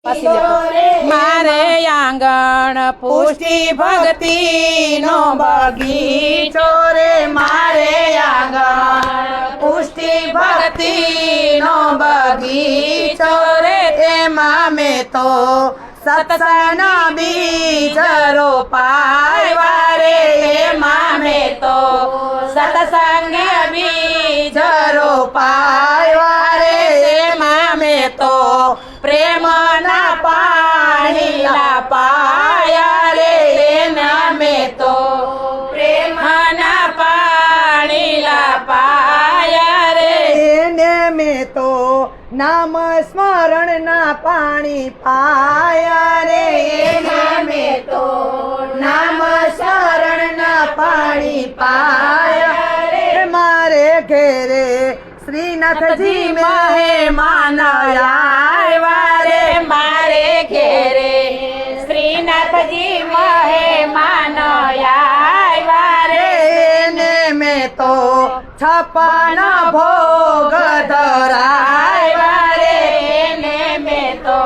मारे आंगण पुष्टि भक्ति नो बगीचो रे मारे आंगण पुष्टि भक्ति नो बगीचो रे एमा में तो सत्संग बीज रोपाया रे एमा में तो सत्संग बीज रोपाया रे एमा में तो प्रेम ना पाणी ला पाया रे एना में तो प्रेम ना पाणी ला पाया रे एने में तो नाम स्मरण ना पाणी पाया रे एना में तो नाम स्मरण ना पाणी पाया रे मारे घेरे श्रीनाथ जी मेहमान आया रे मारे घेरे श्रीनाथ जी मेहमान आया रे एने में तो छप्पन भोग धराया रे एने में तो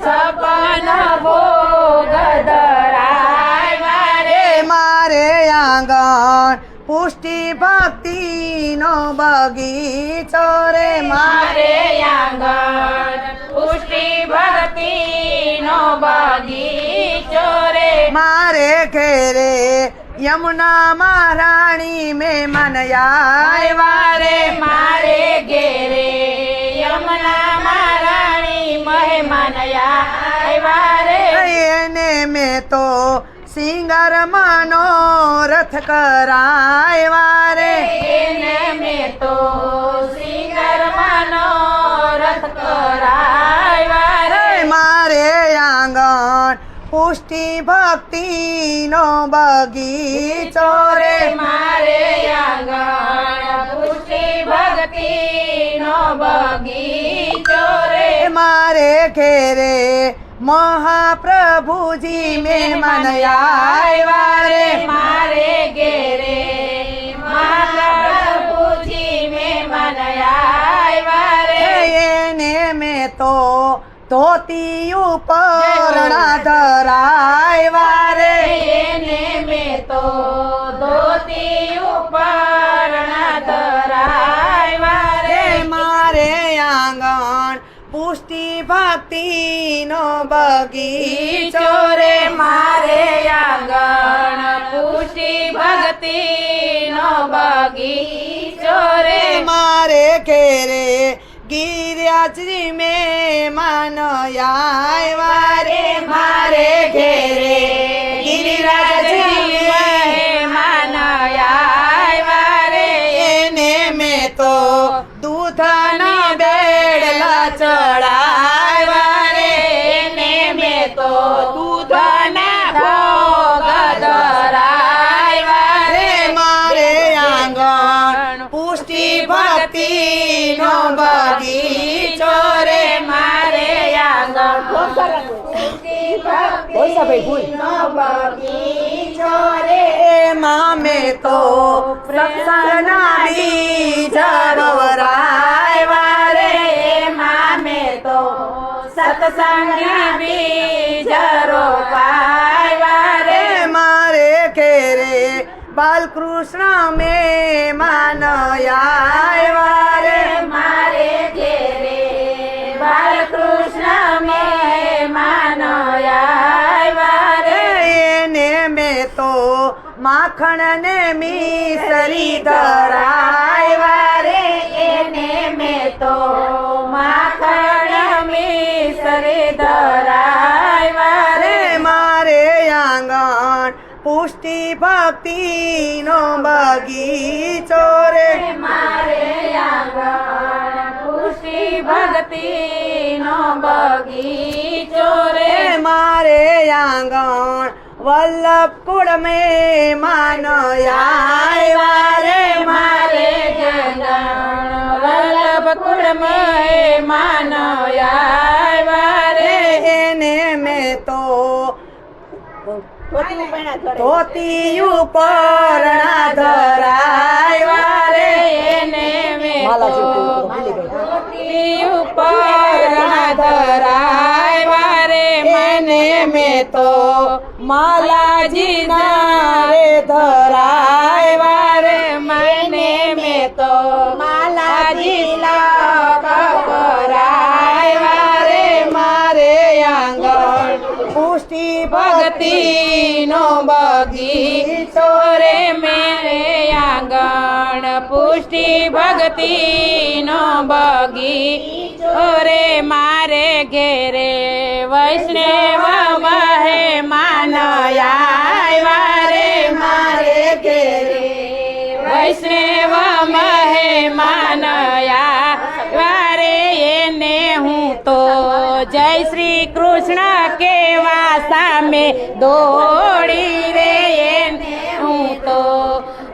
छप्पन भोग धराया रे मारे आंगण पुष्टि भक्ति नो बगीचो रे मारे आंगण पुष्टि भक्ति नो बगीचो रे मारे घेरे यमुना महारानी में मन आया रे मारे घेरे यमुना महारानी मेहमान आया रे एने में तो सिंगर मनोरथ कराया रे एने में तो सिंगर मनोरथ कराया रे मारे आंगण पुष्टि भक्ति नो बगीचो रे मारे आंगण पुष्टि भक्ति नो बगीचो रे मारे घेरे महाप्रभु जी में मन आया रे मारे घेरे महाप्रभु जी में मन आया रे एने में तो धोती ऊपर धराया रे एने में तो धोती ऊपर धराया रे मारे आंगण पुष्टि भक्ति नो बगीचो रे मारे आंगण पुष्टि भक्ति नो बगीचो रे मारे घेरे गिरिराज जी में मन आया रे मारे घेरे गिरिराज जी मेहमान आया रे एने में तो दूध न बेड़ला चढ़ाया रे एने में तो दूध ना भोग धराया रे मारे आंगण पुष्टि भक्ति नो बगीचो रे मारे आंगण पुष्टि भक्ति नो बगीचो रे माँ में तो सत्संग बीज रोपाया रे माँ में तो सत्संग बीज रोपाया रे मारे घेरे बाल कृष्ण में मन आया रे मारे घेरे बाल कृष्ण में मान आया रे एने में तो माखन ने मिसरी धराया रे एने में तो माखन मिसरी धराया रे मारे आंगण पुष्टि भक्ति नो बगीचो रे मारे आंगण पुष्टि भक्ति नो बगीचो रे मारे आंगण वल्लभपुर में मन आया रे मारे आंगण वल्लभपुर में मान आया रे एने में तो धोती ऊपर धराया रे एने में माला तो जी को भूल गई। धोती ऊपर धराया મેં તો માલાજીના રે ધરાવ્યા રે મને મેં તો માલાજીના કરાવ્યા રે મારે આંગણ પુષ્ટિ ભક્તિનો બગીચો રે મેરે આંગણ પુષ્ટિ ભક્તિનો બગીચો રે મારે ઘેરે વૈષ્ણવ મહેમાન આવ્યા રે મારે ઘેરે વૈષ્ણવ મહેમાન આવ્યા રે એને હું તો જય શ્રી કૃષ્ણ કેવા સામે દોડી રે એને હું તો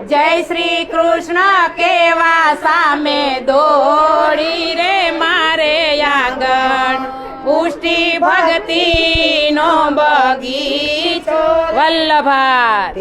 જય શ્રી કૃષ્ણ કેવા સામે દોડી રે મારે આંગણ પુષ્ટિ ભક્તિનો બગીચો વલ્લભા